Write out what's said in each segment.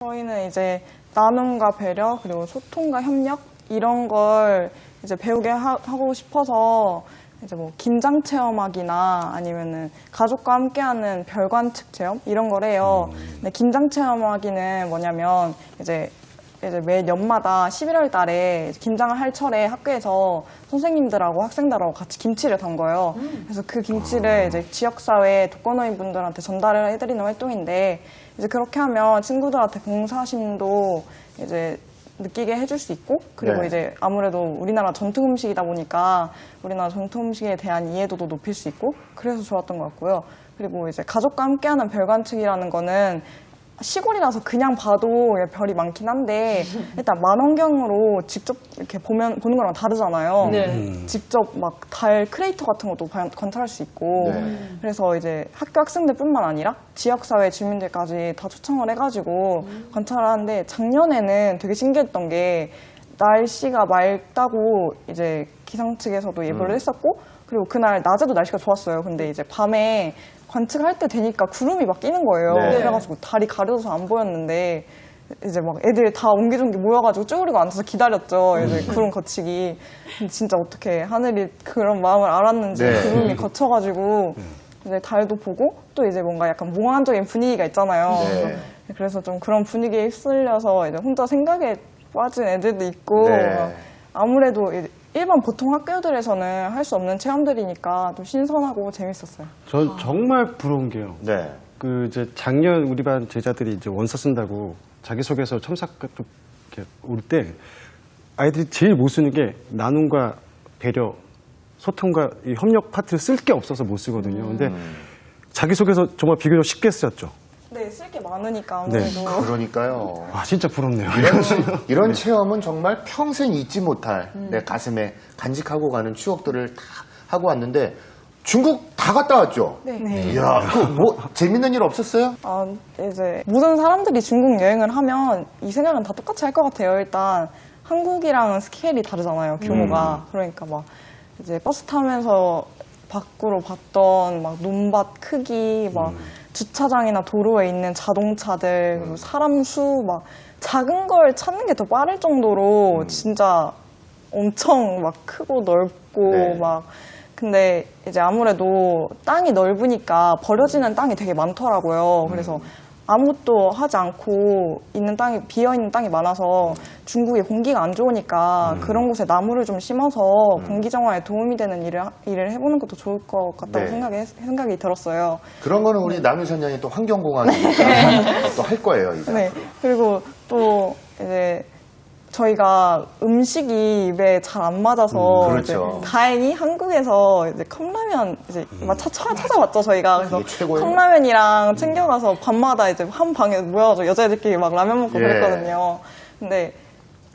저희는 이제 나눔과 배려 그리고 소통과 협력 이런 걸 이제 배우게 하고 싶어서 이제 뭐 김장 체험하기나 아니면은 가족과 함께하는 별관측 체험 이런 걸 해요. 근데 김장 체험하기는 뭐냐면 이제 매 연마다 11월 달에 김장을 할 철에 학교에서 선생님들하고 학생들하고 같이 김치를 담궈요. 그래서 그 김치를 이제 지역사회 독거노인분들한테 전달을 해드리는 활동인데 이제 그렇게 하면 친구들한테 봉사심도 이제 느끼게 해줄 수 있고 그리고 네. 이제 아무래도 우리나라 전통 음식이다 보니까 우리나라 전통 음식에 대한 이해도도 높일 수 있고 그래서 좋았던 것 같고요. 그리고 이제 가족과 함께하는 별관측이라는 거는 시골이라서 그냥 봐도 별이 많긴 한데 일단 망원경으로 직접 이렇게 보는 거랑 다르잖아요. 네. 직접 막 달 크레이터 같은 것도 관찰할 수 있고 네. 그래서 이제 학교 학생들뿐만 아니라 지역사회 주민들까지 다 초청을 해가지고 관찰을 하는데 작년에는 되게 신기했던 게 날씨가 맑다고 이제 기상 측에서도 예보를 했었고 그리고 그날 낮에도 날씨가 좋았어요. 근데 이제 밤에 관측을 할 때 되니까 구름이 막 끼는 거예요. 네. 그래가지고 달이 가려져서 안 보였는데 이제 막 애들이 다 옹기종기 모여가지고 쭈그리고 앉아서 기다렸죠. 이제 구름 거치기. 근데 진짜 어떻게 하늘이 그런 마음을 알았는지 네. 구름이 거쳐가지고 이제 달도 보고 또 이제 뭔가 약간 몽환적인 분위기가 있잖아요. 네. 그래서 좀 그런 분위기에 휩쓸려서 이제 혼자 생각에 빠진 애들도 있고 네. 아무래도 일반 보통 학교들에서는 할 수 없는 체험들이니까 좀 신선하고 재밌었어요. 전 정말 부러운 게요. 네. 그 이제 작년 우리 반 제자들이 이제 원서 쓴다고 자기소개서 첨삭 올 때 아이들이 제일 못 쓰는 게 나눔과 배려, 소통과 이 협력 파트를 쓸 게 없어서 못 쓰거든요. 근데 자기소개서 정말 비교적 쉽게 쓰였죠. 네, 쓸 게 많으니까 아무래도. 그러니까요. 아 진짜 부럽네요. 이런 체험은 정말 평생 잊지 못할 내 가슴에 간직하고 가는 추억들을 다 하고 왔는데 중국 다 갔다 왔죠? 네. 이야, 뭐 재밌는 일 없었어요? 아, 이제 모든 사람들이 중국 여행을 하면 이 생각은 다 똑같이 할 것 같아요. 일단 한국이랑은 스케일이 다르잖아요. 규모가. 그러니까 막 이제 버스 타면서 밖으로 봤던 막 논밭 크기, 막 주차장이나 도로에 있는 자동차들, 그리고 사람 수, 막 작은 걸 찾는 게 더 빠를 정도로 진짜 엄청 막 크고 넓고 네. 막 근데 이제 아무래도 땅이 넓으니까 버려지는 땅이 되게 많더라고요. 그래서 아무것도 하지 않고 있는 땅이 비어있는 땅이 많아서 중국이 공기가 안 좋으니까 그런 곳에 나무를 좀 심어서 공기 정화에 도움이 되는 일을 해보는 것도 좋을 것 같다고 네. 생각이 들었어요. 그런 거는 우리 남유선 양이 또 환경공학이니까 또 할 거예요, 이거. 네. 그리고 또 이제 저희가 음식이 입에 잘 안 맞아서 그렇죠. 이제 다행히 한국에서 이제 컵라면 이제 막 찾아봤죠 저희가. 그래서 이게 최고예요. 컵라면이랑 챙겨가서 밤마다 이제 한 방에 모여가지고 여자애들끼리 막 라면 먹고 예. 그랬거든요. 근데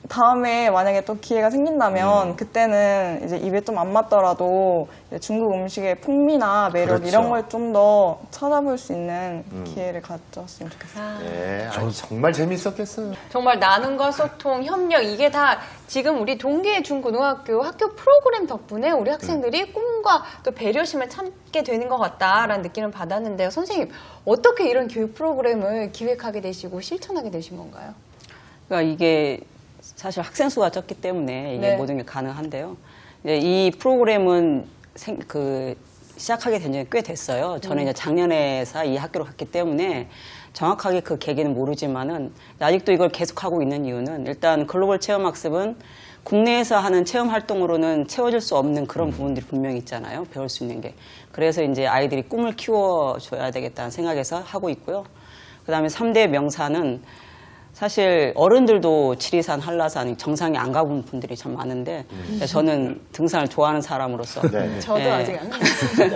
다음에 만약에 또 기회가 생긴다면 그때는 이제 입에 좀 안 맞더라도 이제 중국 음식의 풍미나 매력 그렇죠. 이런 걸 좀 더 찾아볼 수 있는 기회를 가졌으면 좋겠어요. 네, 아니, 정말 재밌었겠어요. 정말 나눔과 소통, 협력 이게 다 지금 우리 동계 중고등학교 학교 프로그램 덕분에 우리 학생들이 꿈과 또 배려심을 찾게 되는 것 같다라는 느낌을 받았는데요. 선생님, 어떻게 이런 교육 프로그램을 기획하게 되시고 실천하게 되신 건가요? 그러니까 이게 사실 학생 수가 적기 때문에 이게 네. 모든 게 가능한데요. 이제 이 프로그램은 시작하게 된 지는 꽤 됐어요. 저는 이제 작년에서 이 학교로 갔기 때문에 정확하게 그 계기는 모르지만은 아직도 이걸 계속하고 있는 이유는 일단 글로벌 체험학습은 국내에서 하는 체험 활동으로는 채워질 수 없는 그런 부분들이 분명히 있잖아요. 배울 수 있는 게. 그래서 이제 아이들이 꿈을 키워줘야 되겠다는 생각에서 하고 있고요. 그다음에 3대 명산은 사실 어른들도 지리산, 한라산 정상에 안 가본 분들이 참 많은데 저는 등산을 좋아하는 사람으로서 네. 저도 네. 아직 안 해봤어요.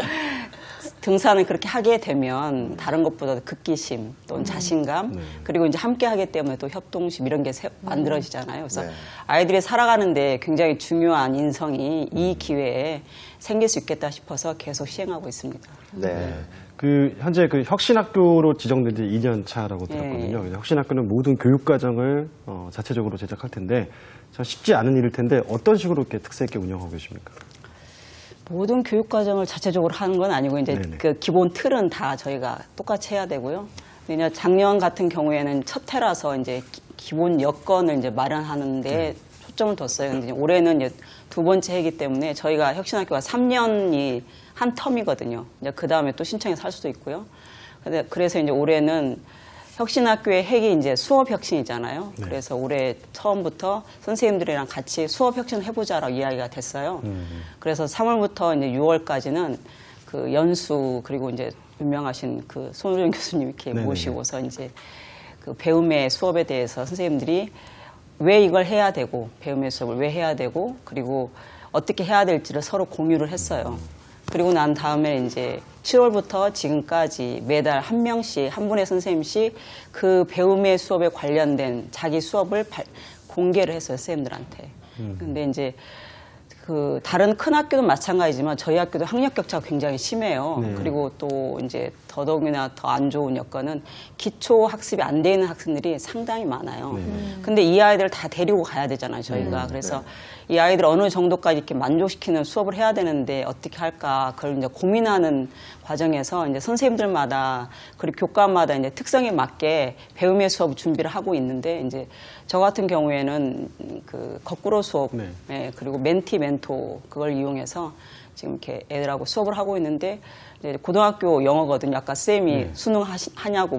등산을 그렇게 하게 되면 다른 것보다 극기심 또는 자신감 그리고 이제 함께 하기 때문에 또 협동심 이런 게 만들어지잖아요. 그래서 네. 아이들이 살아가는데 굉장히 중요한 인성이 이 기회에 생길 수 있겠다 싶어서 계속 시행하고 있습니다. 네. 그 현재 그 혁신학교로 지정된 지 2년 차라고 들었거든요. 그래서 혁신학교는 모든 교육 과정을 자체적으로 제작할 텐데 참 쉽지 않은 일일 텐데 어떤 식으로 이렇게 특색 있게 운영하고 계십니까? 모든 교육 과정을 자체적으로 하는 건 아니고 이제 네네. 그 기본 틀은 다 저희가 똑같이 해야 되고요. 근데 작년 같은 경우에는 첫 해라서 이제 기본 여건을 이제 마련하는데 초점을 뒀어요. 근데 올해는 이제 두 번째 해이기 때문에 저희가 혁신학교가 3년이 한 텀이거든요. 이제 그 다음에 또 신청해서 할 수도 있고요. 그래서 이제 올해는 혁신학교의 핵이 이제 수업 혁신이잖아요. 그래서 올해 처음부터 선생님들이랑 같이 수업 혁신 해보자라고 이야기가 됐어요. 그래서 3월부터 이제 6월까지는 그 연수 그리고 이제 유명하신 그 손우정 교수님 이렇게 네네네. 모시고서 이제 그 배움의 수업에 대해서 선생님들이 왜 이걸 해야 되고 배움의 수업을 왜 해야 되고 그리고 어떻게 해야 될지를 서로 공유를 했어요. 그리고 난 다음에 이제 7월부터 지금까지 매달 한 명씩 한 분의 선생님씩 그 배움의 수업에 관련된 자기 수업을 공개를 했어요, 선생님들한테. 근데 이제 그 다른 큰 학교도 마찬가지지만 저희 학교도 학력 격차가 굉장히 심해요. 그리고 또 이제 더더욱이나 더 안 좋은 여건은 기초 학습이 안 돼 있는 학생들이 상당히 많아요. 근데 이 아이들을 다 데리고 가야 되잖아요, 저희가. 그래서 이 아이들 어느 정도까지 이렇게 만족시키는 수업을 해야 되는데 어떻게 할까 그걸 이제 고민하는 과정에서 이제 선생님들마다 그리고 교과마다 이제 특성에 맞게 배움의 수업 준비를 하고 있는데 이제 저 같은 경우에는 그 거꾸로 수업 예, 그리고 멘티 멘토 그걸 이용해서 지금 이렇게 애들하고 수업을 하고 있는데 이제 고등학교 영어거든요. 아까 쌤이 수능 하냐고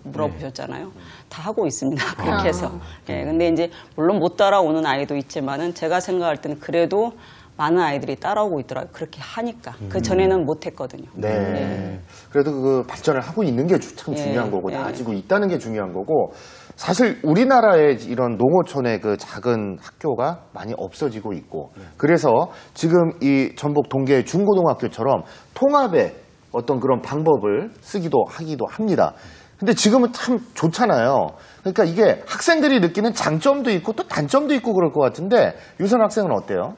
물어보셨잖아요. 다 하고 있습니다. 그렇게 해서. 예, 근데 이제 물론 못 따라오는 아이도 있지만은 제가 생각할 때는 그래도 많은 아이들이 따라오고 있더라고요. 그렇게 하니까. 그 전에는 못 했거든요. 네. 그래도 그 발전을 하고 있는 게 참 중요한 거고, 나아지고 있다는 게 중요한 거고, 사실 우리나라의 이런 농어촌의 그 작은 학교가 많이 없어지고 있고, 그래서 지금 이 전북 동계 중고등학교처럼 통합의 어떤 그런 방법을 쓰기도 하기도 합니다. 근데 지금은 참 좋잖아요. 그러니까 이게 학생들이 느끼는 장점도 있고 또 단점도 있고 그럴 것 같은데, 유선 학생은 어때요?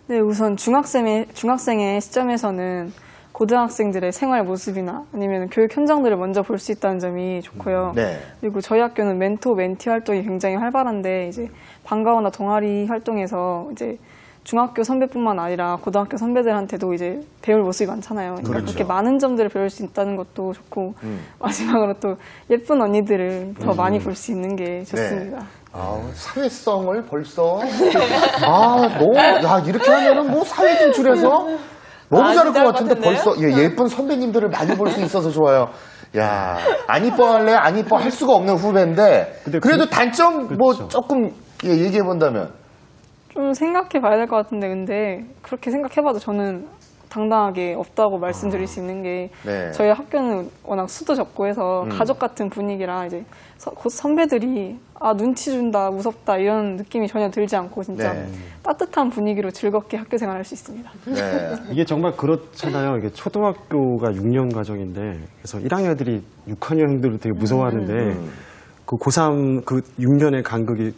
네, 우선 중학생의 시점에서는 고등학생들의 생활 모습이나 아니면 교육 현장들을 먼저 볼 수 있다는 점이 좋고요. 네. 그리고 저희 학교는 멘토, 멘티 활동이 굉장히 활발한데 이제 방과후나 동아리 활동에서 이제 중학교 선배뿐만 아니라 고등학교 선배들한테도 이제 배울 모습이 많잖아요. 그러니까 그렇죠. 그렇게 많은 점들을 배울 수 있다는 것도 좋고 마지막으로 또 예쁜 언니들을 더 많이 볼 수 있는 게 좋습니다. 사회성을 벌써 야 이렇게 하면은 뭐 사회 진출해서 너무 잘할 것 같은데 벌써 예쁜 선배님들을 많이 볼 수 있어서 좋아요. 야, 안 이뻐할래? 안 이뻐할 수가 없는 후배인데 근데 그래도 단점 뭐 그렇죠. 조금 얘기해 본다면 좀 생각해 봐야 될 것 같은데 근데 그렇게 생각해봐도 저는 당당하게 없다고 말씀드릴 수 있는 게 네. 저희 학교는 워낙 수도 적고 해서 가족 같은 분위기라 이제 곧 선배들이 눈치 준다 무섭다 이런 느낌이 전혀 들지 않고 진짜 네. 따뜻한 분위기로 즐겁게 학교 생활할 수 있습니다. 네. 이게 정말 그렇잖아요. 이게 초등학교가 6년 과정인데 그래서 1학년들이 6학년들을 되게 무서워하는데 그 고3 그 6년의 간극이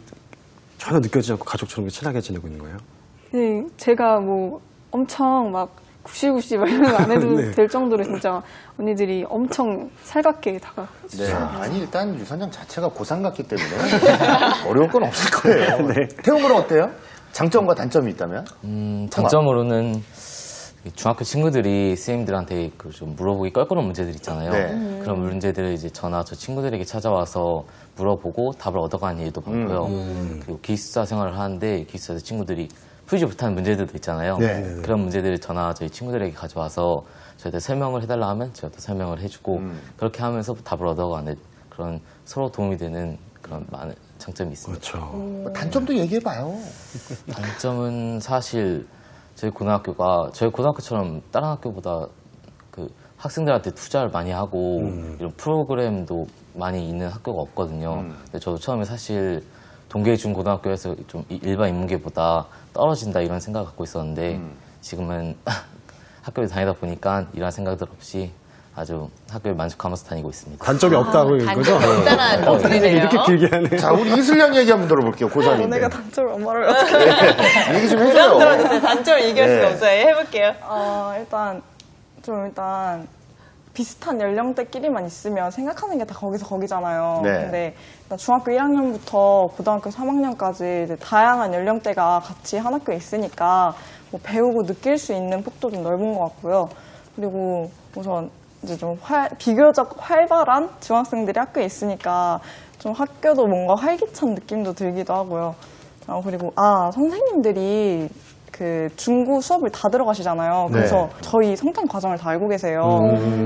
전혀 느껴지지 않고 가족처럼 친하게 지내고 있는 거예요. 네, 제가 뭐 엄청 막 구시구시 막 이런 거 안 해도 네. 될 정도로 진짜 언니들이 엄청 살갑게 다가. 네. 아니 일단 유선장 자체가 고3 같기 때문에 어려울 건 없을 거예요. 태용 군은 어때요? 장점과 단점이 있다면? 장점으로는 중학교 친구들이 선생님들한테 그 좀 물어보기 껄끄러운 문제들 있잖아요. 네. 그런 문제들을 이제 저나 저 친구들에게 찾아와서 물어보고 답을 얻어가는 일도 많고요. 그리고 기숙사 생활을 하는데 기숙사에서 친구들이 풀지 못하는 문제들도 있잖아요. 네. 그런 문제들을 저나 저희 친구들에게 가져와서 저희한테 설명을 해달라 하면 제가 또 설명을 해주고 그렇게 하면서 답을 얻어가는 그런 서로 도움이 되는 그런 많은 장점이 있습니다. 그렇죠. 단점도 얘기해봐요. 단점은 사실 저희 고등학교처럼 다른 학교보다 그 학생들한테 투자를 많이 하고 이런 프로그램도 많이 있는 학교가 없거든요. 근데 저도 처음에 사실 동계중고등학교에서 좀 일반 인문계보다 떨어진다 이런 생각을 갖고 있었는데 지금은 학교에 다니다 보니까 이런 생각들 없이 아주 학교에 만족하면서 다니고 있습니다. 단점이 없다고 이런 거죠? 간단한 거들이네요. 이렇게 길게 하네. 자, 우리 이슬량 얘기 한번 들어볼게요. 고3인데. 내가 단점을 엄마를 어떻게 얘기 좀 해줘요. 들어주세요. 단점을 얘기할 수가 없어요. 해볼게요. 일단 비슷한 연령대끼리만 있으면 생각하는 게 다 거기잖아요. 네. 근데 일단 중학교 1학년부터 고등학교 3학년까지 이제 다양한 연령대가 같이 한 학교에 있으니까 뭐 배우고 느낄 수 있는 폭도 좀 넓은 것 같고요. 그리고 우선 이제 좀 비교적 활발한 중학생들이 학교에 있으니까 좀 학교도 뭔가 활기찬 느낌도 들기도 하고요. 그리고 선생님들이 그 중고 수업을 다 들어가시잖아요. 그래서 네. 저희 성탄 과정을 다 알고 계세요.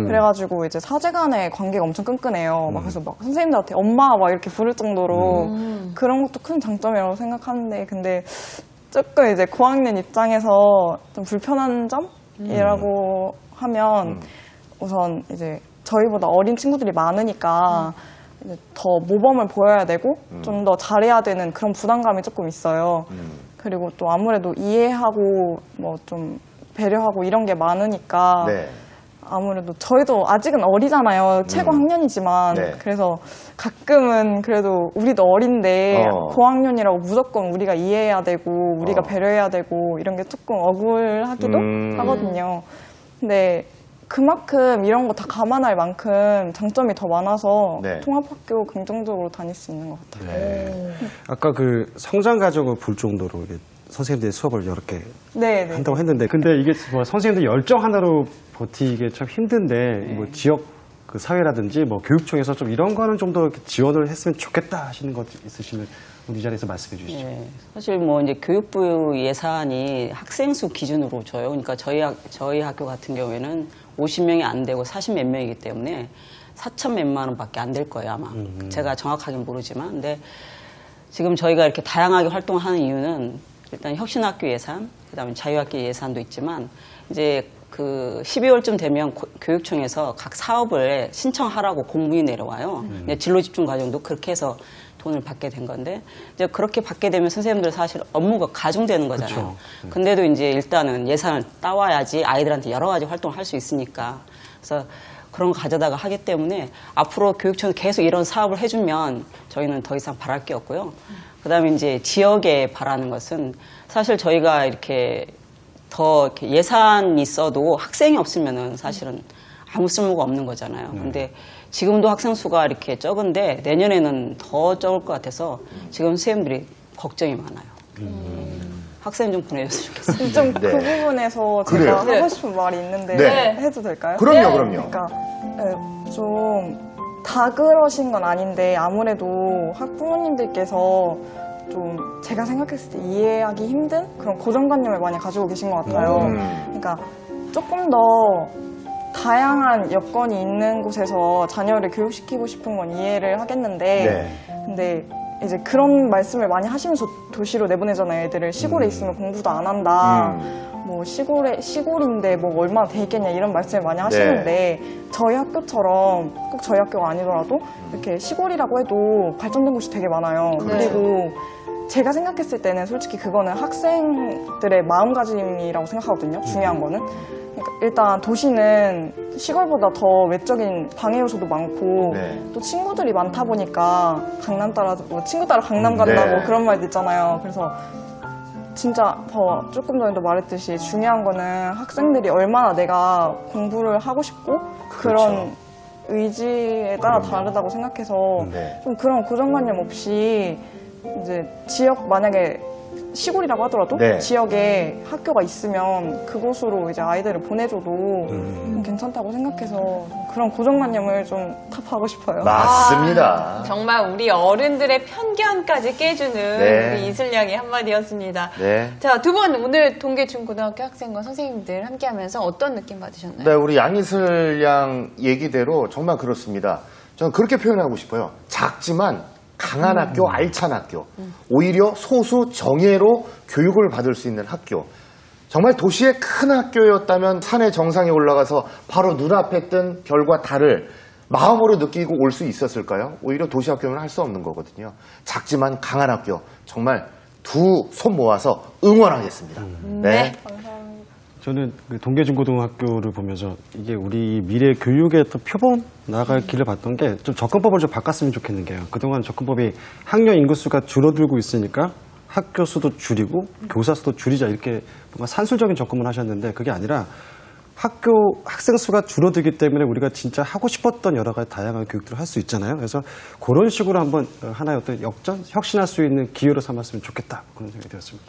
그래가지고 이제 사제 간의 관계가 엄청 끈끈해요. 막 그래서 막 선생님들한테 엄마 막 이렇게 부를 정도로 그런 것도 큰 장점이라고 생각하는데, 근데 조금 이제 고학년 입장에서 좀 불편한 점이라고 하면 우선 이제 저희보다 어린 친구들이 많으니까 이제 더 모범을 보여야 되고 좀 더 잘해야 되는 그런 부담감이 조금 있어요. 그리고 또 아무래도 이해하고 뭐 좀 배려하고 이런 게 많으니까 네. 아무래도 저희도 아직은 어리잖아요. 최고 학년이지만. 네. 그래서 가끔은 그래도 우리도 어린데 고학년이라고 무조건 우리가 이해해야 되고 우리가 배려해야 되고 이런 게 조금 억울하기도 하거든요. 근데 그만큼 이런 거 다 감안할 만큼 장점이 더 많아서 네. 통합학교 긍정적으로 다닐 수 있는 것 같아요. 네. 아까 그 성장 과정을 볼 정도로 이게 선생님들이 수업을 여러 개 네, 네. 한다고 했는데, 근데 이게 뭐 선생님들 열정 하나로 버티기 참 힘든데 뭐 지역 그 사회라든지 뭐 교육청에서 좀 이런 거는 좀 더 지원을 했으면 좋겠다 하시는 것 있으시면 우리 자리에서 말씀해 주시죠. 네. 사실 뭐 이제 교육부 예산이 학생 수 기준으로 줘요. 그러니까 저희 학교 같은 경우에는 50명이 안 되고 40 몇 명이기 때문에 4천 몇만 원밖에 안 될 거예요, 아마. 제가 정확하게 모르지만. 근데 지금 저희가 이렇게 다양하게 활동하는 이유는 일단 혁신학교 예산, 그다음에 자유학교 예산도 있지만 이제 그 12월쯤 되면 교육청에서 각 사업을 신청하라고 공문이 내려와요. 이제 진로 집중 과정도 그렇게 해서 돈을 받게 된 건데, 이제 그렇게 받게 되면 선생님들 사실 업무가 가중되는 거잖아요. 근데도 이제 일단은 예산을 따와야지 아이들한테 여러 가지 활동을 할 수 있으니까. 그래서 그런 거 가져다가 하기 때문에 앞으로 교육청에서 계속 이런 사업을 해주면 저희는 더 이상 바랄 게 없고요. 그 다음에 이제 지역에 바라는 것은 사실 저희가 이렇게 더 이렇게 예산이 있어도 학생이 없으면은 사실은 아무 쓸모가 없는 거잖아요. 근데 지금도 학생 수가 이렇게 적은데 내년에는 더 적을 것 같아서 지금 선생님들이 걱정이 많아요. 학생 좀 보내줬으면 좋겠어요. 좀 그 네. 부분에서 그래요? 제가 하고 싶은 말이 있는데 네. 해도 될까요? 그럼요, 그럼요. 그러니까 좀 다 그러신 건 아닌데 아무래도 학부모님들께서 좀 제가 생각했을 때 이해하기 힘든 그런 고정관념을 많이 가지고 계신 것 같아요. 그러니까 조금 더 다양한 여건이 있는 곳에서 자녀를 교육시키고 싶은 건 이해를 하겠는데 네. 근데 이제 그런 말씀을 많이 하시면서 도시로 내보내잖아요. 애들을 시골에 있으면 공부도 안 한다. 뭐 시골인데 뭐 얼마나 돼 있겠냐 이런 말씀을 많이 하시는데 저희 학교처럼 꼭 저희 학교가 아니더라도 이렇게 시골이라고 해도 발전된 곳이 되게 많아요. 그리고 제가 생각했을 때는 솔직히 그거는 학생들의 마음가짐이라고 생각하거든요. 중요한 거는. 그러니까 일단 도시는 시골보다 더 외적인 방해 요소도 많고 네. 또 친구들이 많다 보니까 강남 따라 뭐 친구 따라 강남 간다고 네. 그런 말도 있잖아요. 그래서 진짜 조금 전에도 말했듯이 중요한 거는 학생들이 얼마나 내가 공부를 하고 싶고 그런 의지에 따라 다르다고 생각해서 네. 좀 그런 고정관념 없이 이제 지역 만약에 시골이라고 하더라도 네. 지역에 학교가 있으면 그곳으로 이제 아이들을 보내줘도 괜찮다고 생각해서 그런 고정관념을 좀 타파하고 싶어요. 맞습니다. 정말 우리 어른들의 편견까지 깨주는 네. 우리 이슬양의 한마디였습니다. 네. 자, 두 분 오늘 동계중고등학교 학생과 선생님들 함께하면서 어떤 느낌 받으셨나요? 네, 우리 양이슬 양 얘기대로 정말 그렇습니다. 저는 그렇게 표현하고 싶어요. 작지만 강한 학교, 알찬 학교. 오히려 소수 정예로 교육을 받을 수 있는 학교. 정말 도시의 큰 학교였다면 산의 정상에 올라가서 바로 눈앞에 뜬 별과 달을 마음으로 느끼고 올 수 있었을까요? 오히려 도시 학교는 할 수 없는 거거든요. 작지만 강한 학교. 정말 두 손 모아서 응원하겠습니다. 네. 저는 그 동계중고등학교를 보면서 이게 우리 미래 교육의 또 표본 나아갈 길을 봤던 게 좀 접근법을 좀 바꿨으면 좋겠는 게요. 그동안 접근법이 학년 인구수가 줄어들고 있으니까 학교 수도 줄이고 교사 수도 줄이자 이렇게 뭔가 산술적인 접근을 하셨는데 그게 아니라 학생 수가 줄어들기 때문에 우리가 진짜 하고 싶었던 여러 가지 다양한 교육들을 할 수 있잖아요. 그래서 그런 식으로 한번 하나의 어떤 혁신할 수 있는 기회로 삼았으면 좋겠다. 그런 생각이 들었습니다.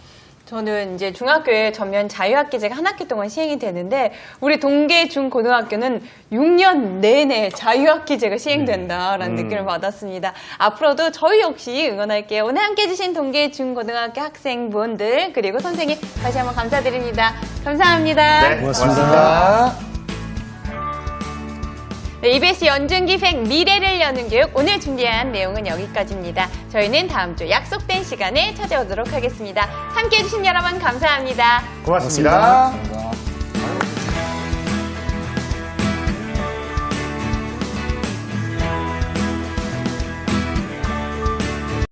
저는 이제 중학교에 전면 자유학기제가 한 학기 동안 시행이 되는데 우리 동계 중고등학교는 6년 내내 자유학기제가 시행된다라는 느낌을 받았습니다. 앞으로도 저희 역시 응원할게요. 오늘 함께해 주신 동계 중고등학교 학생분들 그리고 선생님 다시 한번 감사드립니다. 감사합니다. 네, 고맙습니다. 네, EBS 연중기획 미래를 여는 교육 오늘 준비한 내용은 여기까지입니다. 저희는 다음 주 약속된 시간에 찾아오도록 하겠습니다. 함께해 주신 여러분 감사합니다. 고맙습니다. 감사합니다.